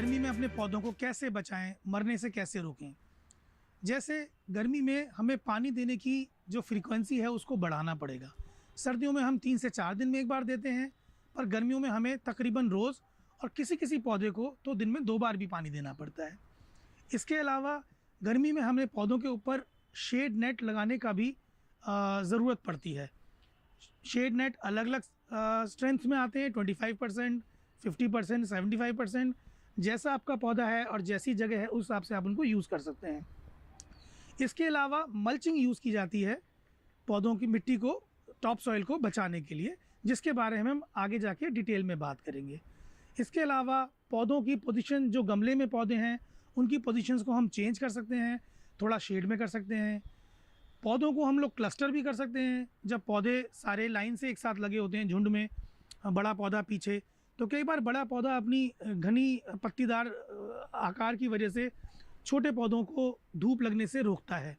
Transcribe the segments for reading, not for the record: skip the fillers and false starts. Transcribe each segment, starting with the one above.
गर्मी में अपने पौधों को कैसे बचाएं, मरने से कैसे रोकें। जैसे गर्मी में हमें पानी देने की जो फ्रीक्वेंसी है उसको बढ़ाना पड़ेगा। सर्दियों में हम 3 से 4 दिन में एक बार देते हैं, पर गर्मियों में हमें तकरीबन रोज़ और किसी किसी पौधे को तो दिन में 2 बार भी पानी देना पड़ता है। इसके अलावा गर्मी में हमें पौधों के ऊपर शेड नेट लगाने का भी ज़रूरत पड़ती है। शेड नेट अलग अलग स्ट्रेंथ में आते हैं, 25%, 50%, 75%। जैसा आपका पौधा है और जैसी जगह है उस हिसाब से आप उनको यूज़ कर सकते हैं। इसके अलावा मल्चिंग यूज़ की जाती है पौधों की मिट्टी को, टॉप सॉइल को बचाने के लिए, जिसके बारे में हम आगे जाके डिटेल में बात करेंगे। इसके अलावा पौधों की पोजीशन, जो गमले में पौधे हैं उनकी पोजीशंस को हम चेंज कर सकते हैं, थोड़ा शेड में कर सकते हैं। पौधों को हम लोग क्लस्टर भी कर सकते हैं। जब पौधे सारे लाइन से एक साथ लगे होते हैं झुंड में, बड़ा पौधा पीछे, तो कई बार बड़ा पौधा अपनी घनी पत्तीदार आकार की वजह से छोटे पौधों को धूप लगने से रोकता है।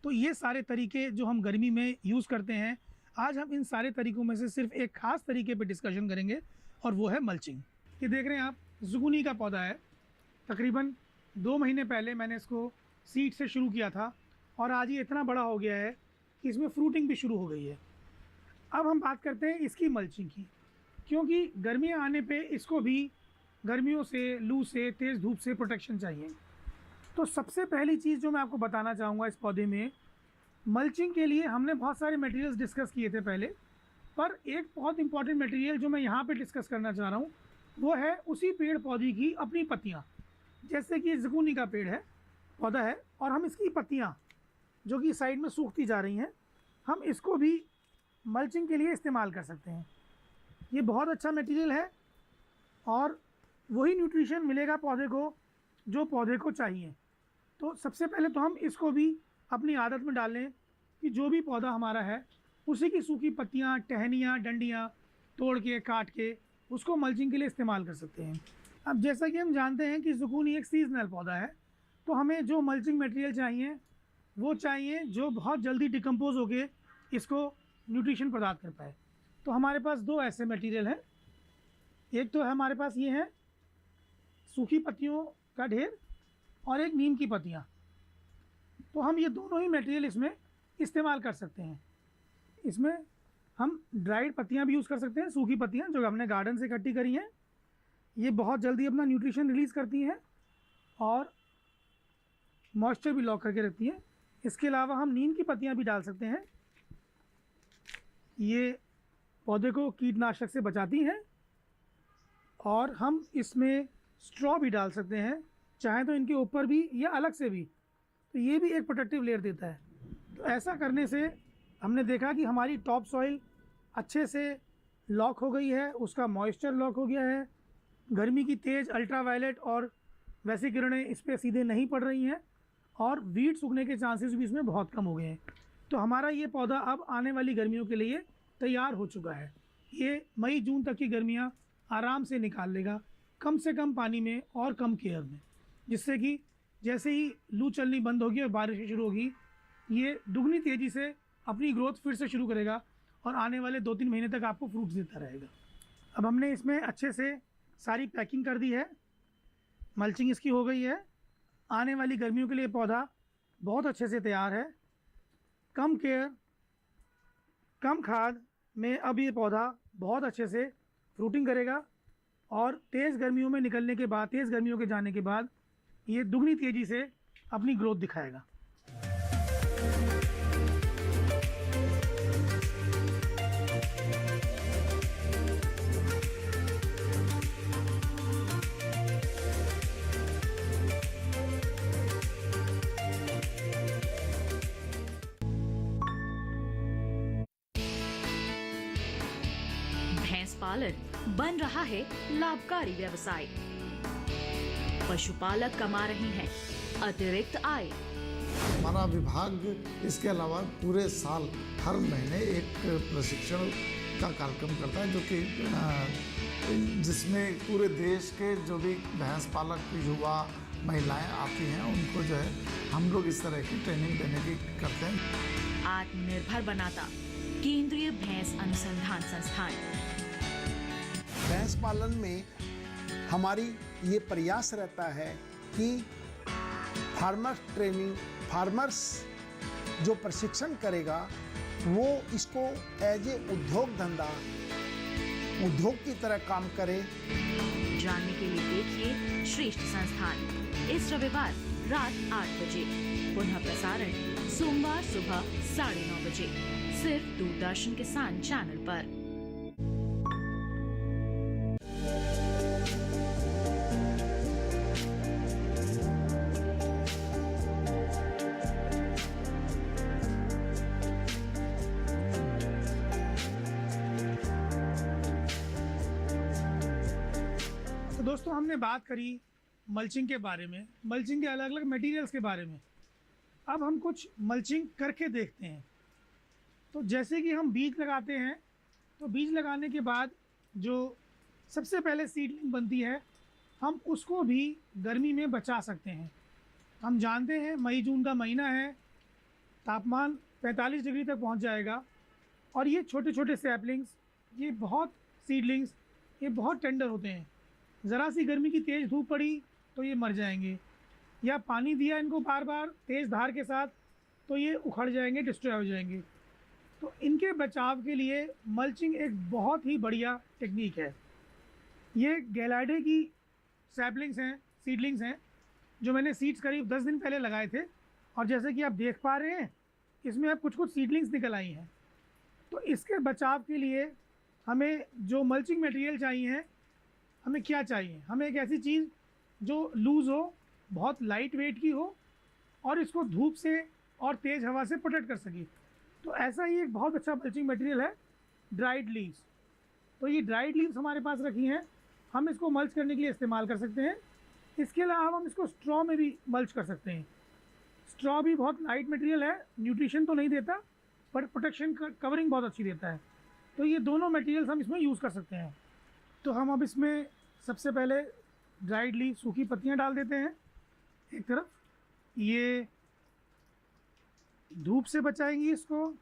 तो ये सारे तरीके जो हम गर्मी में यूज़ करते हैं, आज हम इन सारे तरीक़ों में से सिर्फ एक ख़ास तरीके पे डिस्कशन करेंगे और वो है मल्चिंग। ये देख रहे हैं आप, ज़ुकूनी का पौधा है। तकरीबन 2 महीने पहले मैंने इसको सीड से शुरू किया था और आज ये इतना बड़ा हो गया है कि इसमें फ्रूटिंग भी शुरू हो गई है। अब हम बात करते हैं इसकी मल्चिंग की, क्योंकि गर्मियाँ आने पे इसको भी गर्मियों से, लू से, तेज़ धूप से प्रोटेक्शन चाहिए। तो सबसे पहली चीज़ जो मैं आपको बताना चाहूँगा इस पौधे में, मल्चिंग के लिए हमने बहुत सारे मटेरियल्स डिस्कस किए थे पहले, पर एक बहुत इंपॉर्टेंट मटेरियल जो मैं यहाँ पे डिस्कस करना चाह रहा हूँ वो है उसी पेड़ पौधे की अपनी पत्तियाँ। जैसे कि ज़ुकूनी का पेड़ है, पौधा है, और हम इसकी पत्तियाँ जो कि साइड में सूखती जा रही हैं, हम इसको भी मल्चिंग के लिए इस्तेमाल कर सकते हैं। ये बहुत अच्छा मटेरियल है और वही न्यूट्रिशन मिलेगा पौधे को जो पौधे को चाहिए। तो सबसे पहले तो हम इसको भी अपनी आदत में डाल लें कि जो भी पौधा हमारा है उसी की सूखी पत्तियाँ, टहनियाँ, डंडियाँ तोड़ के, काट के उसको मल्चिंग के लिए इस्तेमाल कर सकते हैं। अब जैसा कि हम जानते हैं कि ज़ुकूनी एक सीजनल पौधा है, तो हमें जो मल्चिंग मटेरियल चाहिए वो चाहिए जो बहुत जल्दी डिकम्पोज होके इसको न्यूट्रिशन प्रदान कर पाए। तो हमारे पास 2 ऐसे मटेरियल हैं। एक तो है हमारे पास ये है सूखी पत्तियों का ढेर और एक नीम की पत्तियाँ। तो हम ये दोनों ही मटेरियल इसमें इस्तेमाल कर सकते हैं। इसमें हम ड्राइड पत्तियाँ भी यूज़ कर सकते हैं, सूखी पत्तियाँ जो हमने गार्डन से इकट्ठी करी हैं। ये बहुत जल्दी अपना न्यूट्रिशन रिलीज़ करती हैं और मॉइस्चर भी लॉक करके रखती हैं। इसके अलावा हम नीम की पत्तियाँ भी डाल सकते हैं। ये पौधे को कीटनाशक से बचाती हैं। और हम इसमें स्ट्रॉ भी डाल सकते हैं, चाहे तो इनके ऊपर भी या अलग से भी, तो ये भी एक प्रोटेक्टिव लेयर देता है। तो ऐसा करने से हमने देखा कि हमारी टॉप सॉइल अच्छे से लॉक हो गई है, उसका मॉइस्चर लॉक हो गया है, गर्मी की तेज़ अल्ट्रावायलेट और वैसी किरणें इस पर सीधे नहीं पड़ रही हैं और वीड सूखने के चांसेस भी इसमें बहुत कम हो गए हैं। तो हमारा ये पौधा अब आने वाली गर्मियों के लिए तैयार हो चुका है। ये मई जून तक की गर्मियाँ आराम से निकाल लेगा, कम से कम पानी में और कम केयर में, जिससे कि जैसे ही लू चलनी बंद होगी और बारिश शुरू होगी, ये दुगनी तेज़ी से अपनी ग्रोथ फिर से शुरू करेगा और आने वाले 2-3 महीने तक आपको फ्रूट्स देता रहेगा। अब हमने इसमें अच्छे से सारी पैकिंग कर दी है, मल्चिंग इसकी हो गई है। आने वाली गर्मियों के लिए पौधा बहुत अच्छे से तैयार है। कम केयर, कम खाद में अब ये पौधा बहुत अच्छे से फ्रूटिंग करेगा और तेज़ गर्मियों में निकलने के बाद, तेज़ गर्मियों के जाने के बाद ये दुगनी तेज़ी से अपनी ग्रोथ दिखाएगा। भैंस पालन बन रहा है लाभकारी व्यवसाय। पशुपालक कमा रहे हैं अतिरिक्त आय। हमारा विभाग इसके अलावा पूरे साल हर महीने एक प्रशिक्षण का कार्यक्रम करता है, जो कि जिसमें पूरे देश के जो भी भैंस पालक युवा महिलाएं आती हैं उनको जो है हम लोग इस तरह की ट्रेनिंग देने की करते हैं। आत्मनिर्भर बनाता केंद्रीय भैंस अनुसंधान संस्थान। भैंस पालन में हमारी ये प्रयास रहता है कि फार्मर्स जो प्रशिक्षण करेगा वो इसको एज ए उद्योग की तरह काम करे। जानने के लिए देखिए श्रेष्ठ संस्थान इस रविवार रात 8 बजे, पुनः प्रसारण सोमवार सुबह 9:30 बजे, सिर्फ दूरदर्शन किसान चैनल पर। दोस्तों, हमने बात करी मल्चिंग के बारे में, मल्चिंग के अलग अलग मटेरियल्स के बारे में। अब हम कुछ मल्चिंग करके देखते हैं। तो जैसे कि हम बीज लगाते हैं, तो बीज लगाने के बाद जो सबसे पहले सीडलिंग बनती है, हम उसको भी गर्मी में बचा सकते हैं। हम जानते हैं मई जून का महीना है, तापमान 45 डिग्री तक पहुंच जाएगा और ये छोटे छोटे सैपलिंग्स, ये बहुत सीडलिंग्स, ये बहुत टेंडर होते हैं। ज़रा सी गर्मी की तेज़ धूप पड़ी तो ये मर जाएंगे, या पानी दिया इनको बार बार तेज़ धार के साथ तो ये उखड़ जाएंगे, डिस्ट्रॉय हो जाएंगे। तो इनके बचाव के लिए मल्चिंग एक बहुत ही बढ़िया टेक्निक है। ये गैलाडे की सैपलिंग्स हैं, सीडलिंग्स हैं, जो मैंने सीड्स करीब 10 दिन पहले लगाए थे, और जैसे कि आप देख पा रहे हैं इसमें अब कुछ कुछ सीडलिंग्स निकल आई हैं। तो इसके बचाव के लिए हमें जो मल्चिंग मटेरियल चाहिए है, हमें क्या चाहिए? हमें एक ऐसी चीज़ जो लूज़ हो, बहुत लाइट वेट की हो और इसको धूप से और तेज़ हवा से प्रोटेक्ट कर सके। तो ऐसा ही एक बहुत अच्छा मल्चिंग मटेरियल है ड्राइड लीव्स। तो ये ड्राइड लीव्स हमारे पास रखी हैं, हम इसको मल्च करने के लिए इस्तेमाल कर सकते हैं। इसके अलावा हम इसको स्ट्रॉ में भी मल्च कर सकते हैं। स्ट्रॉ भी बहुत लाइट मटेरियल है, न्यूट्रिशन तो नहीं देता बट प्रोटेक्शन कवरिंग बहुत अच्छी देता है। तो ये दोनों मटेरियल्स हम इसमें यूज़ कर सकते हैं। तो हम अब इसमें सबसे पहले ड्राइड लीव, सूखी पत्तियां डाल देते हैं एक तरफ। ये धूप से बचाएंगी, इसको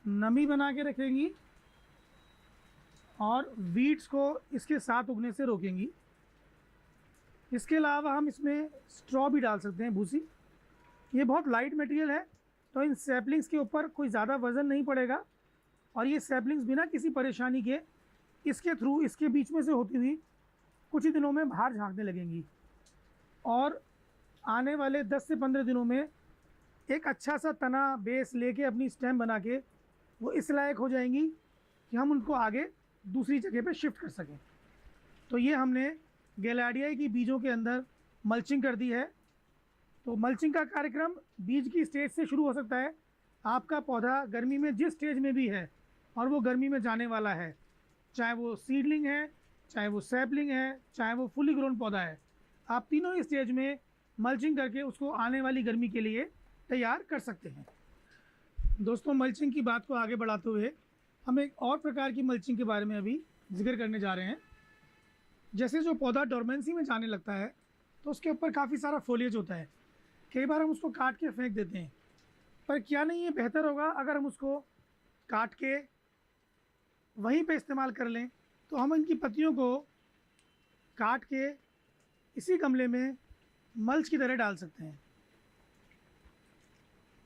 नमी बना के रखेंगी और वीड्स को इसके साथ उगने से रोकेंगी। इसके अलावा हम इसमें स्ट्रॉ भी डाल सकते हैं, भूसी। ये बहुत लाइट मटेरियल है, तो इन सैपलिंग्स के ऊपर कोई ज़्यादा वज़न नहीं पड़ेगा और ये सैपलिंग्स बिना किसी परेशानी के इसके थ्रू, इसके बीच में से होती हुई कुछ ही दिनों में बाहर झांकने लगेंगी और आने वाले 10 से 15 दिनों में एक अच्छा सा तना बेस लेके अपनी स्टेम बना के वो इस लायक हो जाएंगी कि हम उनको आगे दूसरी जगह पे शिफ्ट कर सकें। तो ये हमने गैलाडिया की बीजों के अंदर मल्चिंग कर दी है। तो मल्चिंग का कार्यक्रम बीज की स्टेज से शुरू हो सकता है। आपका पौधा गर्मी में जिस स्टेज में भी है और वो गर्मी में जाने वाला है, चाहे वो सीडलिंग है, चाहे वो सैपलिंग है, चाहे वो फुली ग्रोन पौधा है, आप तीनों ही स्टेज में मल्चिंग करके उसको आने वाली गर्मी के लिए तैयार कर सकते हैं। दोस्तों, मल्चिंग की बात को आगे बढ़ाते हुए हम एक और प्रकार की मल्चिंग के बारे में अभी जिक्र करने जा रहे हैं। जैसे जो पौधा डोरमेंसी में जाने लगता है तो उसके ऊपर काफ़ी सारा फोलिएज होता है। कई बार हम उसको काट के फेंक देते हैं, पर क्या नहीं ये बेहतर होगा अगर हम उसको काट के वहीं पे इस्तेमाल कर लें? तो हम इनकी पत्तियों को काट के इसी गमले में मल्च की तरह डाल सकते हैं।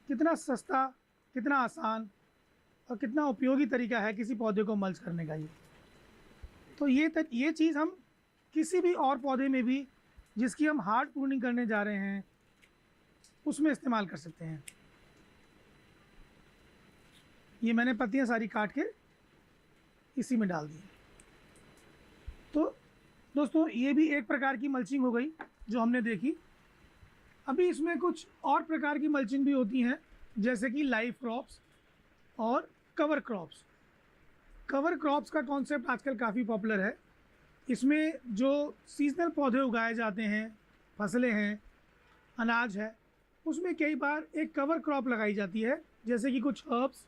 कितना सस्ता, कितना आसान और कितना उपयोगी तरीका है किसी पौधे को मल्च करने का। ये तो ये चीज़ हम किसी भी और पौधे में भी जिसकी हम हार्ड प्रूनिंग करने जा रहे हैं उसमें इस्तेमाल कर सकते हैं। ये मैंने पत्तियां सारी काट के इसी में डाल दी। तो दोस्तों, ये भी एक प्रकार की मल्चिंग हो गई जो हमने देखी। अभी इसमें कुछ और प्रकार की मल्चिंग भी होती हैं, जैसे कि लाइव क्रॉप्स और कवर क्रॉप्स। कवर क्रॉप्स का कॉन्सेप्ट आजकल काफ़ी पॉपुलर है। इसमें जो सीजनल पौधे उगाए जाते हैं, फसलें हैं, अनाज है, उसमें कई बार एक कवर क्रॉप लगाई जाती है। जैसे कि कुछ हर्ब्स,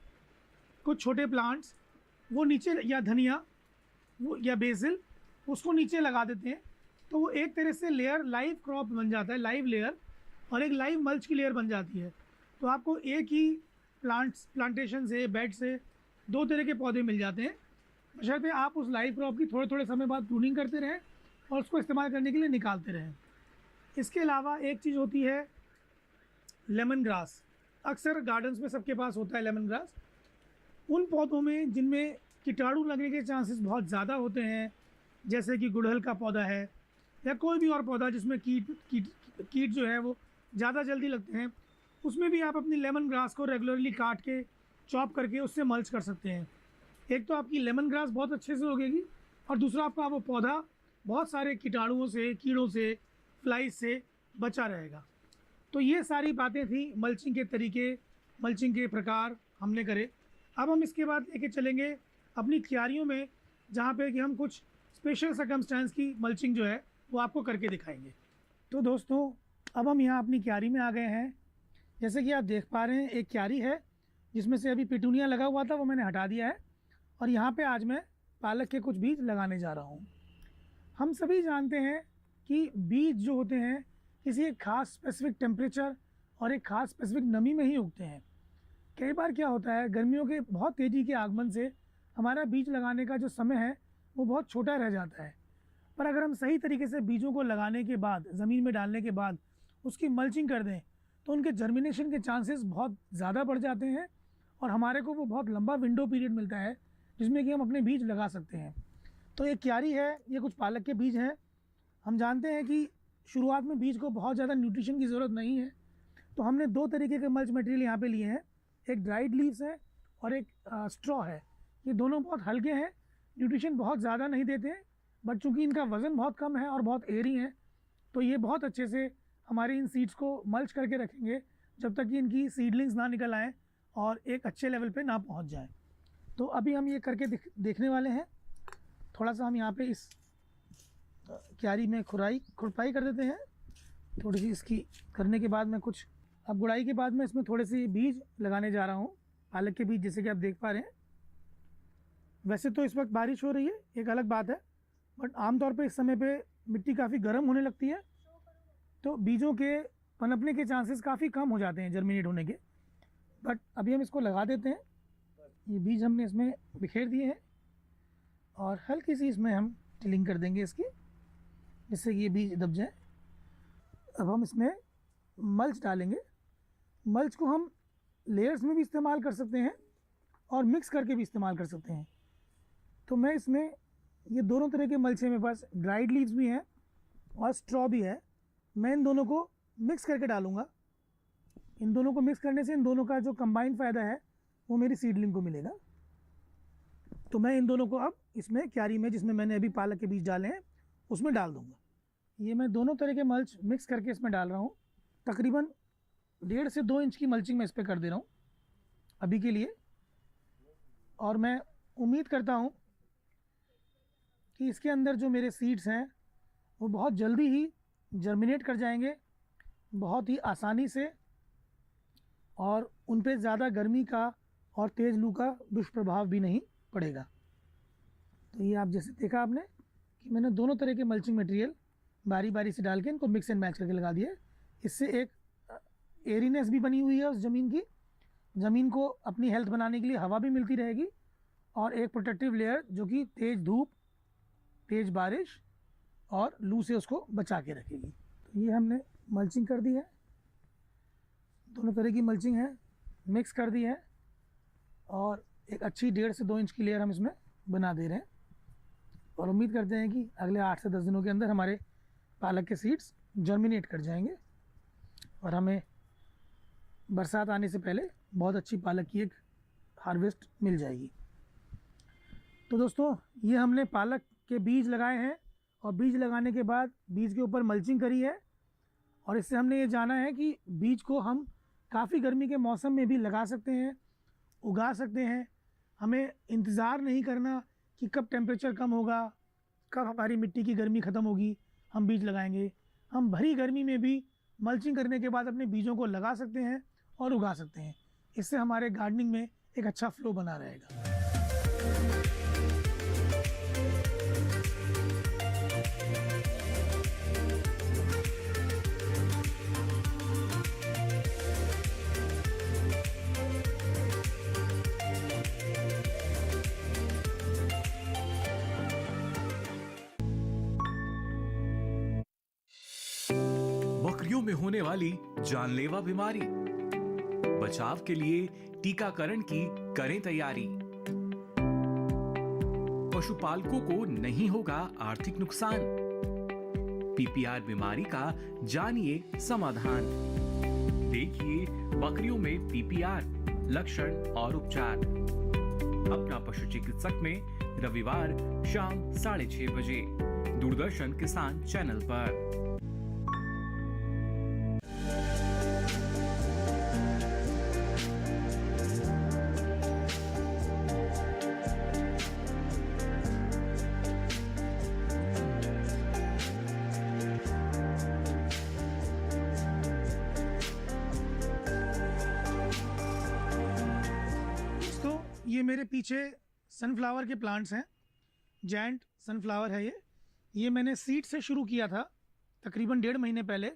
कुछ छोटे प्लांट्स, वो नीचे, या धनिया वो या बेसिल, उसको नीचे लगा देते हैं। तो वो एक तरह से लेयर लाइव क्रॉप बन जाता है, लाइव लेयर, और एक लाइव मल्च की लेयर बन जाती है। तो आपको एक ही प्लांटेशन से, बेड से 2 तरह के पौधे मिल जाते हैं, बशर्ते आप उस लाइव क्रॉप की थोड़े थोड़े समय बाद प्रूनिंग करते रहें और उसको इस्तेमाल करने के लिए निकालते रहें। इसके अलावा एक चीज़ होती है लेमन ग्रास। अक्सर गार्डन्स में सबके पास होता है लेमन ग्रास। उन पौधों में जिनमें कीटाणु लगने के चांसेस बहुत ज़्यादा होते हैं, जैसे कि गुड़हल का पौधा है या कोई भी और पौधा जिसमें कीट जो है वो ज़्यादा जल्दी लगते हैं, उसमें भी आप अपनी लेमन ग्रास को रेगुलरली काट के चॉप करके उससे मल्च कर सकते हैं। एक तो आपकी लेमन ग्रास बहुत अच्छे से उगेगी और दूसरा आपका वो पौधा बहुत सारे कीटाणुओं से, कीड़ों से, फ्लाइज से बचा रहेगा। तो ये सारी बातें थी मल्चिंग के तरीके, मल्चिंग के प्रकार हमने करे। अब हम इसके बाद लेके चलेंगे अपनी क्यारियों में, जहाँ पे कि हम कुछ स्पेशल सर्कमस्टेंस की मल्चिंग जो है वो आपको करके दिखाएंगे। तो दोस्तों अब हम यहाँ अपनी क्यारी में आ गए हैं। जैसे कि आप देख पा रहे हैं एक क्यारी है जिसमें से अभी पिटूनिया लगा हुआ था, वो मैंने हटा दिया है और यहाँ पे आज मैं पालक के कुछ बीज लगाने जा रहा हूँ। हम सभी जानते हैं कि बीज जो होते हैं किसी एक ख़ास स्पेसिफिक टेम्परेचर और एक ख़ास स्पेसिफिक नमी में ही उगते हैं। कई बार क्या होता है, गर्मियों के बहुत तेज़ी के आगमन से हमारा बीज लगाने का जो समय है वो बहुत छोटा रह जाता है। पर अगर हम सही तरीके से बीजों को लगाने के बाद, ज़मीन में डालने के बाद उसकी मल्चिंग कर दें तो उनके जर्मिनेशन के चांसेस बहुत ज़्यादा बढ़ जाते हैं और हमारे को वो बहुत लंबा विंडो पीरियड मिलता है जिसमें कि हम अपने बीज लगा सकते हैं। तो एक क्यारी है, ये कुछ पालक के बीज हैं। हम जानते हैं कि शुरुआत में बीज को बहुत ज़्यादा न्यूट्रिशन की ज़रूरत नहीं है, तो हमने दो तरीके के मल्च मटेरियल यहाँ पे लिए हैं। एक ड्राइड लीव्स है और एक स्ट्रॉ है। ये दोनों बहुत हल्के हैं, न्यूट्रिशन बहुत ज़्यादा नहीं देते हैं, बट चूँकि इनका वज़न बहुत कम है और बहुत एयरी हैं, तो ये बहुत अच्छे से हमारी इन सीड्स को मल्च करके रखेंगे जब तक कि इनकी सीडलिंग्स ना निकल आएँ और एक अच्छे लेवल पे ना पहुँच जाएँ। तो अभी हम ये करके देखने वाले हैं। थोड़ा सा हम यहाँ पे इस क्यारी में खुरपाई कर देते हैं। थोड़ी सी इसकी करने के बाद मैं कुछ, अब गुड़ाई के बाद मैं इसमें थोड़े से बीज लगाने जा रहा हूँ, पालक के बीज, जैसे कि आप देख पा रहे हैं। वैसे तो इस वक्त बारिश हो रही है, एक अलग बात है, बट आमतौर पे इस समय पे मिट्टी काफ़ी गर्म होने लगती है, तो बीजों के पनपने के चांसेस काफ़ी कम हो जाते हैं जर्मिनेट होने के। बट अभी हम इसको लगा देते हैं। ये बीज हमने इसमें बिखेर दिए हैं और हल्की सी इसमें हम टिलिंग कर देंगे इसकी, जिससे कि ये बीज दब जाए। अब हम इसमें मल्च डालेंगे। मल्च को हम लेयर्स में भी इस्तेमाल कर सकते हैं और मिक्स करके भी इस्तेमाल कर सकते हैं। तो मैं इसमें ये दोनों तरह के मल्च हैं, मेरे पास ड्राइड लीव्स भी हैं और स्ट्रॉ भी है। मैं इन दोनों को मिक्स करके डालूँगा। इन दोनों को मिक्स करने से इन दोनों का जो कंबाइंड फ़ायदा है वो मेरी सीडलिंग को मिलेगा। तो मैं इन दोनों को अब इसमें क्यारी में, जिसमें मैंने अभी पालक के बीज डाले हैं, उसमें डाल दूँगा। ये मैं दोनों तरह के मल्च मिक्स करके इसमें डाल रहा हूँ। तकरीबन 1.5 से 2 इंच की मल्चिंग मैं इस पर कर दे रहा हूँ अभी के लिए, और मैं उम्मीद करता हूँ कि इसके अंदर जो मेरे सीड्स हैं वो बहुत जल्दी ही जर्मिनेट कर जाएंगे, बहुत ही आसानी से, और उन पे ज़्यादा गर्मी का और तेज़ लू का दुष्प्रभाव भी नहीं पड़ेगा। तो ये आप जैसे देखा आपने कि मैंने दोनों तरह के मल्चिंग मटेरियल बारी बारी से डाल के इनको मिक्स एंड मैच करके लगा दिया। इससे एक एरीनेस भी बनी हुई है उस ज़मीन की, ज़मीन को अपनी हेल्थ बनाने के लिए हवा भी मिलती रहेगी, और एक प्रोटेक्टिव लेयर जो कि तेज़ धूप, तेज़ बारिश और लू से उसको बचा के रखेगी। तो ये हमने मल्चिंग कर दी है, दोनों तरह की मल्चिंग है, मिक्स कर दी है, और एक अच्छी 1.5 से 2 इंच की लेयर हम इसमें बना दे रहे हैं। और उम्मीद करते हैं कि अगले 8 से 10 दिनों के अंदर हमारे पालक के सीड्स जर्मिनेट कर जाएंगे और हमें बरसात आने से पहले बहुत अच्छी पालक की एक हार्वेस्ट मिल जाएगी। तो दोस्तों, ये हमने पालक के बीज लगाए हैं और बीज लगाने के बाद बीज के ऊपर मल्चिंग करी है, और इससे हमने ये जाना है कि बीज को हम काफ़ी गर्मी के मौसम में भी लगा सकते हैं, उगा सकते हैं। हमें इंतज़ार नहीं करना कि कब टेम्परेचर कम होगा, कब हमारी मिट्टी की गर्मी ख़त्म होगी, हम बीज लगाएंगे। हम भरी गर्मी में भी मल्चिंग करने के बाद अपने बीजों को लगा सकते हैं और उगा सकते हैं। इससे हमारे गार्डनिंग में एक अच्छा फ्लो बना रहेगा। में होने वाली जानलेवा बीमारी, बचाव के लिए टीकाकरण की करें तैयारी। पशुपालकों को नहीं होगा आर्थिक नुकसान। पीपीआर बीमारी का जानिए समाधान। देखिए बकरियों में पीपीआर लक्षण और उपचार अपना पशु चिकित्सक में रविवार शाम 6:30 बजे दूरदर्शन किसान चैनल पर। दोस्तों ये मेरे पीछे सनफ्लावर के प्लांट्स हैं, जायंट सनफ्लावर है ये मैंने सीड से शुरू किया था तकरीबन 1.5 महीने पहले,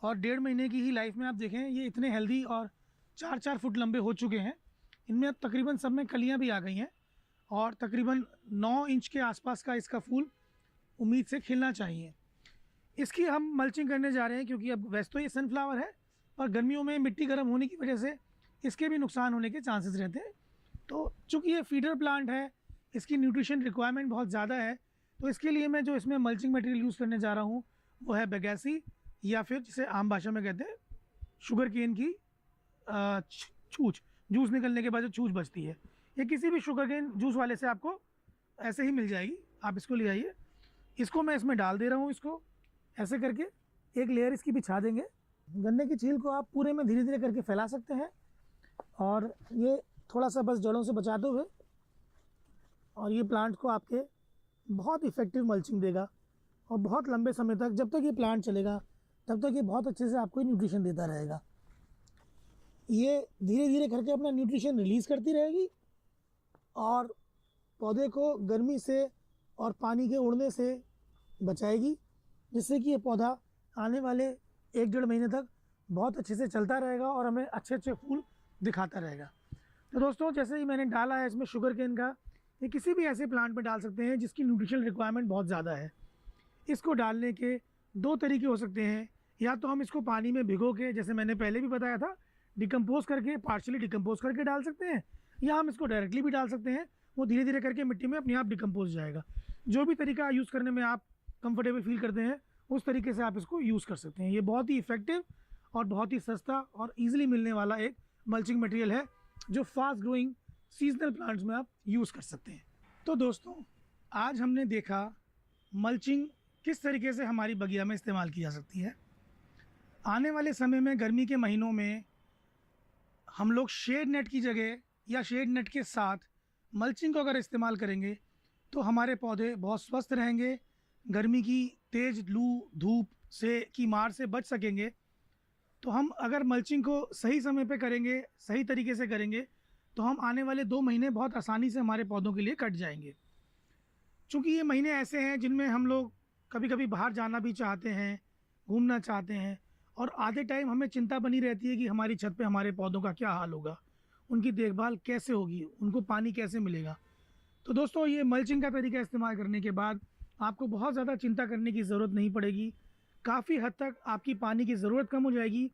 और 1.5 महीने की ही लाइफ में आप देखें ये इतने हेल्दी और 4-4 फुट लंबे हो चुके हैं। इनमें अब तकरीबन सब में कलियां भी आ गई हैं और तकरीबन 9 इंच के आसपास का इसका फूल उम्मीद से खिलना चाहिए। इसकी हम मल्चिंग करने जा रहे हैं क्योंकि अब वैसे तो ये सनफ्लावर है पर गर्मियों में मिट्टी गर्म होने की वजह से इसके भी नुकसान होने के चांसेस रहते हैं। तो चूँकि ये फीडर प्लांट है, इसकी न्यूट्रिशन रिक्वायरमेंट बहुत ज़्यादा है, तो इसके लिए मैं जो इसमें मल्चिंग मटेरियल यूज़ करने जा रहा हूँ वो है बैगेसी, या फिर जिसे आम भाषा में कहते हैं शुगर केन की छूछ, जूस निकलने के बाद जो छूछ बचती है। ये किसी भी शुगर केन जूस वाले से आपको ऐसे ही मिल जाएगी, आप इसको ले आइए। इसको मैं इसमें डाल दे रहा हूँ, इसको ऐसे करके एक लेयर इसकी बिछा देंगे। गन्ने की छील को आप पूरे में धीरे धीरे करके फैला सकते हैं और ये थोड़ा सा बस जड़ों से बचाते हुए, और ये प्लांट को आपके बहुत इफ़ेक्टिव मल्चिंग देगा और बहुत लंबे समय तक, जब तक ये प्लांट चलेगा तब तक ये बहुत अच्छे से आपको न्यूट्रिशन देता रहेगा। ये धीरे धीरे करके अपना न्यूट्रिशन रिलीज़ करती रहेगी और पौधे को गर्मी से और पानी के उड़ने से बचाएगी, जिससे कि ये पौधा आने वाले 1-1.5 महीने तक बहुत अच्छे से चलता रहेगा और हमें अच्छे अच्छे फूल दिखाता रहेगा। तो दोस्तों जैसे ही मैंने डाला है इसमें शुगर केन का, ये किसी भी ऐसे प्लांट में डाल सकते हैं जिसकी न्यूट्रिशनल रिक्वायरमेंट बहुत ज़्यादा है। इसको डालने के 2 तरीके हो सकते हैं, या तो हम इसको पानी में भिगो के, जैसे मैंने पहले भी बताया था, डिकम्पोज करके, पार्शियली डिकम्पोज करके डाल सकते हैं, या हम इसको डायरेक्टली भी डाल सकते हैं। वो धीरे धीरे करके मिट्टी में अपने आप डिकम्पोज जाएगा। जो भी तरीका यूज़ करने में आप कंफर्टेबल फील करते हैं उस तरीके से आप इसको यूज़ कर सकते हैं। ये बहुत ही इफ़ेक्टिव और बहुत ही सस्ता और ईजिली मिलने वाला एक मल्चिंग मटेरियल है जो फास्ट ग्रोइंग सीजनल प्लांट्स में आप यूज़ कर सकते हैं। तो दोस्तों आज हमने देखा मल्चिंग किस तरीके से हमारी बगिया में इस्तेमाल की जा सकती है। आने वाले समय में गर्मी के महीनों में हम लोग शेड नेट की जगह या शेड नेट के साथ मल्चिंग को अगर इस्तेमाल करेंगे तो हमारे पौधे बहुत स्वस्थ रहेंगे, गर्मी की तेज़ लू धूप से की मार से बच सकेंगे। तो हम अगर मल्चिंग को सही समय पे करेंगे, सही तरीके से करेंगे, तो हम आने वाले 2 महीने बहुत आसानी से हमारे पौधों के लिए कट जाएंगे। चूँकि ये महीने ऐसे हैं जिनमें हम लोग कभी कभी बाहर जाना भी चाहते हैं, घूमना चाहते हैं, और आधे टाइम हमें चिंता बनी रहती है कि हमारी छत पे हमारे पौधों का क्या हाल होगा, उनकी देखभाल कैसे होगी, उनको पानी कैसे मिलेगा। तो दोस्तों ये मल्चिंग का तरीका इस्तेमाल करने के बाद आपको बहुत ज़्यादा चिंता करने की ज़रूरत नहीं पड़ेगी। काफ़ी हद तक आपकी पानी की ज़रूरत कम हो जाएगी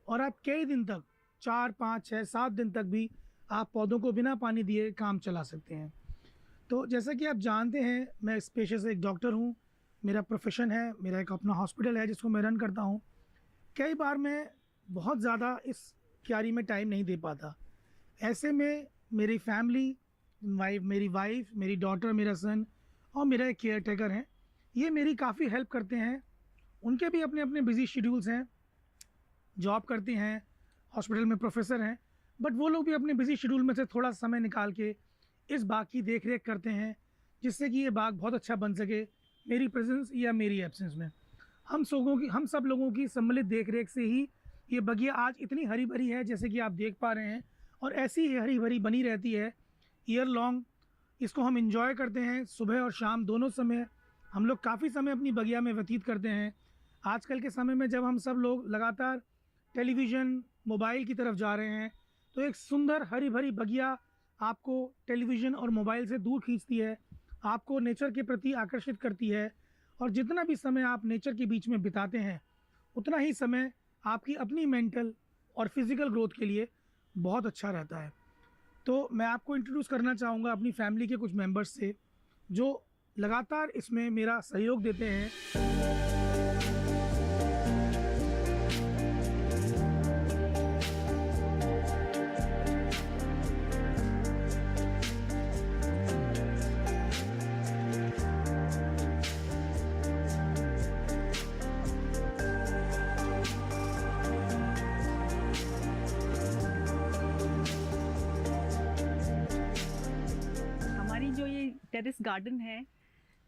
और आप कई दिन तक 4, 5, 6, 7 दिन तक भी आप पौधों को बिना पानी दिए काम चला सकते हैं। तो जैसा कि आप जानते हैं मैं इस पेशे से एक डॉक्टर हूँ, मेरा प्रोफेशन है, मेरा एक अपना हॉस्पिटल है जिसको मैं रन करता हूँ। कई बार मैं बहुत ज़्यादा इस क्यारी में टाइम नहीं दे पाता। ऐसे में मेरी फैमिली, मेरी वाइफ, मेरी डॉटर, मेरा सन और मेरा एक केयर टेकर हैं, ये मेरी काफ़ी हेल्प करते हैं। उनके भी अपने अपने बिज़ी शेड्यूल्स हैं, जॉब करते हैं, हॉस्पिटल में प्रोफेसर हैं, बट वो लोग भी अपने बिज़ी शेड्यूल में से थोड़ा समय निकाल के इस बाग की देख रेख करते हैं, जिससे कि ये बाग बहुत अच्छा बन सके मेरी प्रेजेंस या मेरी एब्सेंस में। हम सब लोगों की सम्मिलित देख रेख से ही ये बगिया आज इतनी हरी भरी है जैसे कि आप देख पा रहे हैं, और ऐसी ही हरी भरी बनी रहती है ईयर लॉन्ग। इसको हम इंजॉय करते हैं, सुबह और शाम दोनों समय हम लोग काफ़ी समय अपनी बगिया में व्यतीत करते हैं। आजकल के समय में जब हम सब लोग लगातार टेलीविज़न, मोबाइल की तरफ जा रहे हैं, तो एक सुंदर हरी भरी बगिया आपको टेलीविज़न और मोबाइल से दूर खींचती है, आपको नेचर के प्रति आकर्षित करती है, और जितना भी समय आप नेचर के बीच में बिताते हैं उतना ही समय आपकी अपनी मेंटल और फिज़िकल ग्रोथ के लिए बहुत अच्छा रहता है। तो मैं आपको इंट्रोड्यूस करना चाहूँगा अपनी फैमिली के कुछ मेंबर्स से जो लगातार इसमें मेरा सहयोग देते हैं। हमारी जो ये टेरेस गार्डन है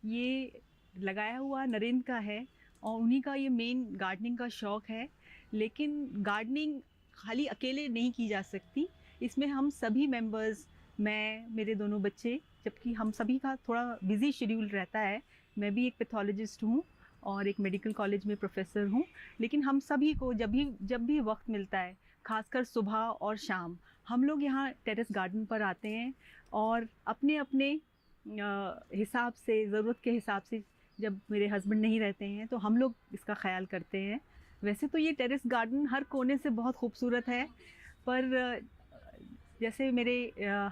ये लगाया हुआ नरेंद्र का है और उन्हीं का ये मेन गार्डनिंग का शौक़ है। लेकिन गार्डनिंग खाली अकेले नहीं की जा सकती, इसमें हम सभी मेंबर्स, मैं, मेरे दोनों बच्चे, जबकि हम सभी का थोड़ा बिजी शेड्यूल रहता है। मैं भी एक पैथोलॉजिस्ट हूँ और एक मेडिकल कॉलेज में प्रोफेसर हूँ, लेकिन हम सभी को जब भी वक्त मिलता है, खासकर सुबह और शाम, हम लोग यहाँ टेरेस गार्डन पर आते हैं और अपने अपने हिसाब से, ज़रूरत के हिसाब से, जब मेरे हस्बैंड नहीं रहते हैं तो हम लोग इसका ख्याल करते हैं। वैसे तो ये टेरेस गार्डन हर कोने से बहुत खूबसूरत है, पर जैसे मेरे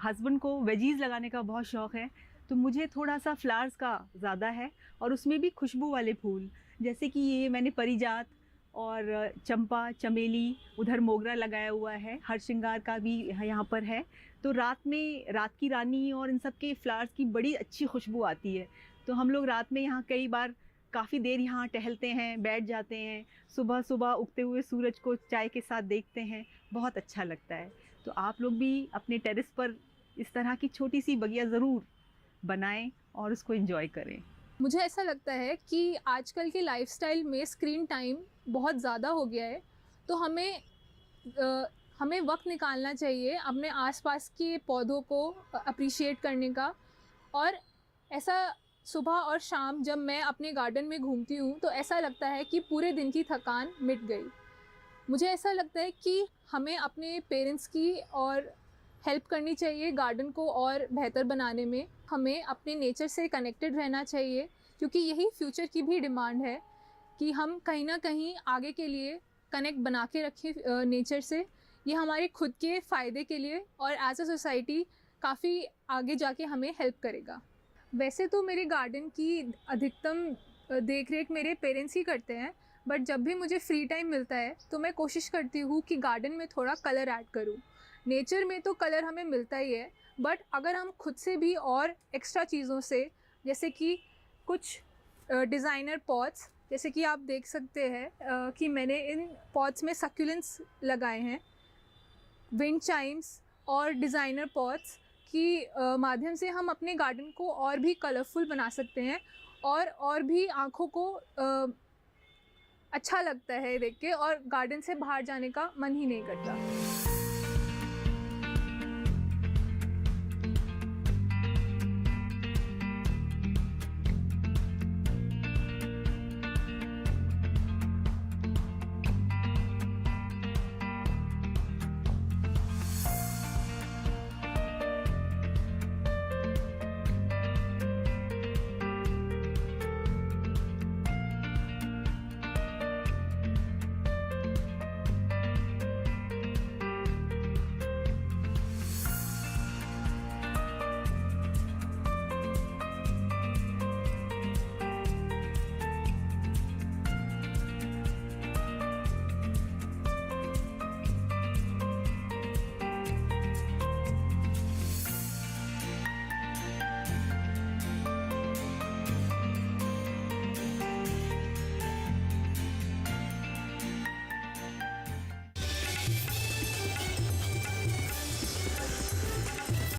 हस्बैंड को वेजीज़ लगाने का बहुत शौक़ है, तो मुझे थोड़ा सा फ्लावर्स का ज़्यादा है, और उसमें भी खुशबू वाले फूल, जैसे कि ये मैंने परिजात और चंपा, चमेली, उधर मोगरा लगाया हुआ है, हर श्रृंगार का भी यहाँ पर है। तो रात में रात की रानी और इन सब के फ्लावर्स की बड़ी अच्छी खुशबू आती है। तो हम लोग रात में यहाँ कई बार काफ़ी देर यहाँ टहलते हैं, बैठ जाते हैं, सुबह सुबह उगते हुए सूरज को चाय के साथ देखते हैं, बहुत अच्छा लगता है। तो आप लोग भी अपने टेरेस पर इस तरह की छोटी सी बगिया ज़रूर बनाएं और उसको एंजॉय करें। मुझे ऐसा लगता है कि आजकल के लाइफस्टाइल में स्क्रीन टाइम बहुत ज़्यादा हो गया है, तो हमें वक्त निकालना चाहिए अपने आसपास के पौधों को अप्रिशिएट करने का। और ऐसा सुबह और शाम जब मैं अपने गार्डन में घूमती हूँ तो ऐसा लगता है कि पूरे दिन की थकान मिट गई। मुझे ऐसा लगता है कि हमें अपने पेरेंट्स की और हेल्प करनी चाहिए गार्डन को और बेहतर बनाने में। हमें अपने नेचर से कनेक्टेड रहना चाहिए, क्योंकि यही फ्यूचर की भी डिमांड है कि हम कहीं ना कहीं आगे के लिए कनेक्ट बना के रखें नेचर से। ये हमारे खुद के फ़ायदे के लिए और एज अ सोसाइटी काफ़ी आगे जाके हमें हेल्प करेगा। वैसे तो मेरे गार्डन की अधिकतम देख रेख मेरे पेरेंट्स ही करते हैं, बट जब भी मुझे फ्री टाइम मिलता है तो मैं कोशिश करती हूँ कि गार्डन में थोड़ा कलर ऐड करूँ। नेचर में तो कलर हमें मिलता ही है, बट अगर हम खुद से भी और एक्स्ट्रा चीज़ों से, जैसे कि कुछ डिज़ाइनर पॉट्स, जैसे कि आप देख सकते हैं कि मैंने इन पॉट्स में सक्यूलेंट्स लगाए हैं, विंड चाइम्स और डिज़ाइनर पॉट्स की माध्यम से हम अपने गार्डन को और भी कलरफुल बना सकते हैं और भी आँखों को अच्छा लगता है देख के, और गार्डन से बाहर जाने का मन ही नहीं करता।